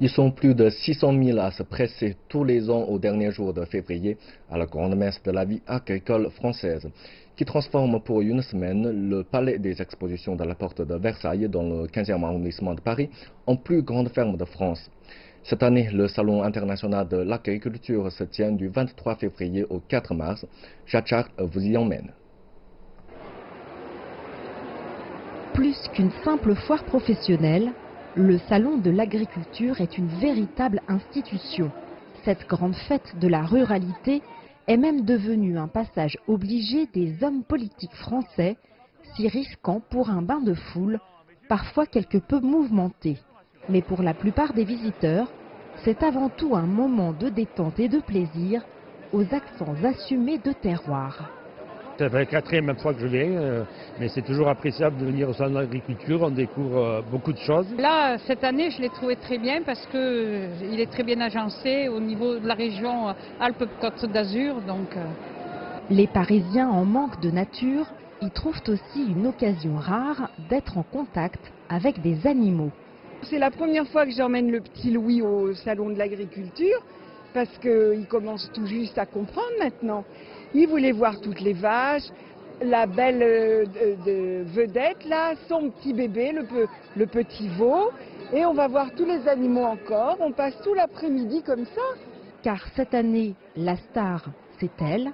Ils sont plus de 600 000 à se presser tous les ans aux derniers jours de février à la grande messe de la vie agricole française, qui transforme pour une semaine le palais des expositions de la Porte de Versailles dans le 15e arrondissement de Paris en plus grande ferme de France. Cette année, le Salon international de l'agriculture se tient du 23 février au 4 mars. Jachar vous y emmène. Plus qu'une simple foire professionnelle, le Salon de l'agriculture est une véritable institution. Cette grande fête de la ruralité est même devenue un passage obligé des hommes politiques français, s'y risquant pour un bain de foule, parfois quelque peu mouvementé. Mais pour la plupart des visiteurs, c'est avant tout un moment de détente et de plaisir aux accents assumés de terroir. Ça fait la quatrième fois que je viens, mais c'est toujours appréciable de venir au salon de l'agriculture, on découvre beaucoup de choses. Là, cette année, je l'ai trouvé très bien parce qu'il est très bien agencé au niveau de la région Alpes-Côte d'Azur. Les Parisiens en manque de nature y trouvent aussi une occasion rare d'être en contact avec des animaux. C'est la première fois que j'emmène le petit Louis au salon de l'agriculture parce qu'il commence tout juste à comprendre maintenant. Il voulait voir toutes les vaches, la belle vedette là, son petit bébé, le petit veau. Et on va voir tous les animaux encore. On passe tout l'après-midi comme ça. Car cette année, la star, c'est elle,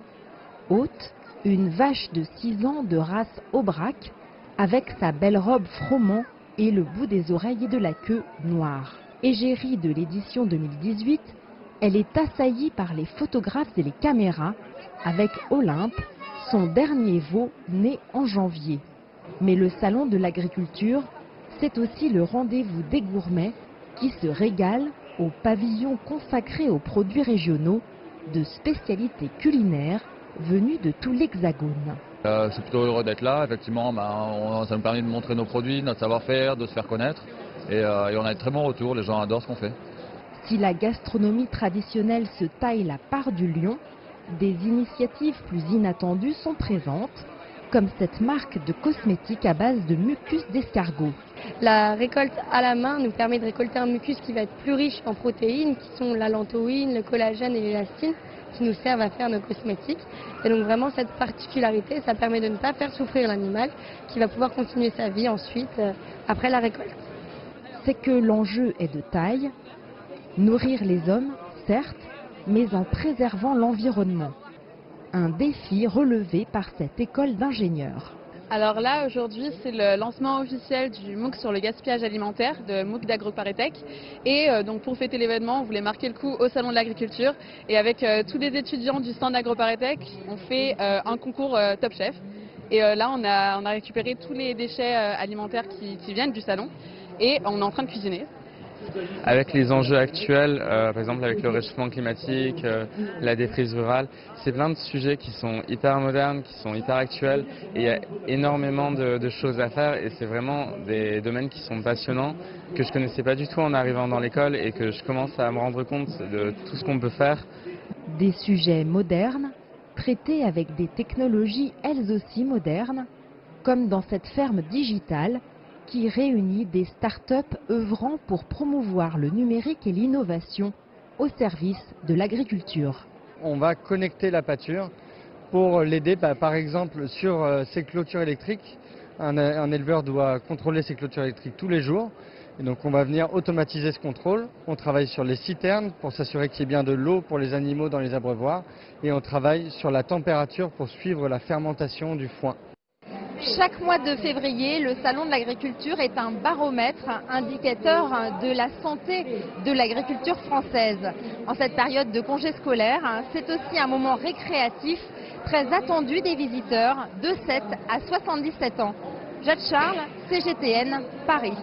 Haute, une vache de 6 ans de race Aubrac, avec sa belle robe froment et le bout des oreilles et de la queue noire. Égérie de l'édition 2018, elle est assaillie par les photographes et les caméras, avec Olympe, son dernier veau né en janvier. Mais le salon de l'agriculture, c'est aussi le rendez-vous des gourmets qui se régalent au pavillon consacré aux produits régionaux de spécialités culinaires venues de tout l'Hexagone. Je suis plutôt heureux d'être là. Effectivement, ça nous permet de montrer nos produits, notre savoir-faire, de se faire connaître. Et on a de très bons retours, les gens adorent ce qu'on fait. Si la gastronomie traditionnelle se taille la part du lion, des initiatives plus inattendues sont présentes, comme cette marque de cosmétiques à base de mucus d'escargot. La récolte à la main nous permet de récolter un mucus qui va être plus riche en protéines, qui sont la lantoïne, le collagène et l'élastine, qui nous servent à faire nos cosmétiques. Et donc vraiment cette particularité, ça permet de ne pas faire souffrir l'animal, qui va pouvoir continuer sa vie ensuite, après la récolte. C'est que l'enjeu est de taille, nourrir les hommes, certes, mais en préservant l'environnement. Un défi relevé par cette école d'ingénieurs. Alors là, aujourd'hui, c'est le lancement officiel du MOOC sur le gaspillage alimentaire de MOOC d'AgroParisTech. Et donc pour fêter l'événement, on voulait marquer le coup au Salon de l'Agriculture. Et avec tous les étudiants du stand d'AgroParisTech, on fait un concours Top Chef. Et là, on a récupéré tous les déchets alimentaires qui viennent du salon. Et on est en train de cuisiner. Avec les enjeux actuels, par exemple avec le réchauffement climatique, la déprise rurale, c'est plein de sujets qui sont hyper modernes, qui sont hyper actuels et il y a énormément de choses à faire et c'est vraiment des domaines qui sont passionnants que je ne connaissais pas du tout en arrivant dans l'école et que je commence à me rendre compte de tout ce qu'on peut faire. Des sujets modernes, traités avec des technologies elles aussi modernes, comme dans cette ferme digitale qui réunit des start-up œuvrant pour promouvoir le numérique et l'innovation au service de l'agriculture. On va connecter la pâture pour l'aider, par exemple, sur ses clôtures électriques. Un éleveur doit contrôler ses clôtures électriques tous les jours. Et donc on va venir automatiser ce contrôle. On travaille sur les citernes pour s'assurer qu'il y ait bien de l'eau pour les animaux dans les abreuvoirs. Et on travaille sur la température pour suivre la fermentation du foin. Chaque mois de février, le Salon de l'agriculture est un baromètre, indicateur de la santé de l'agriculture française. En cette période de congé scolaire, c'est aussi un moment récréatif très attendu des visiteurs de 7 à 77 ans. Jade Charles, CGTN, Paris.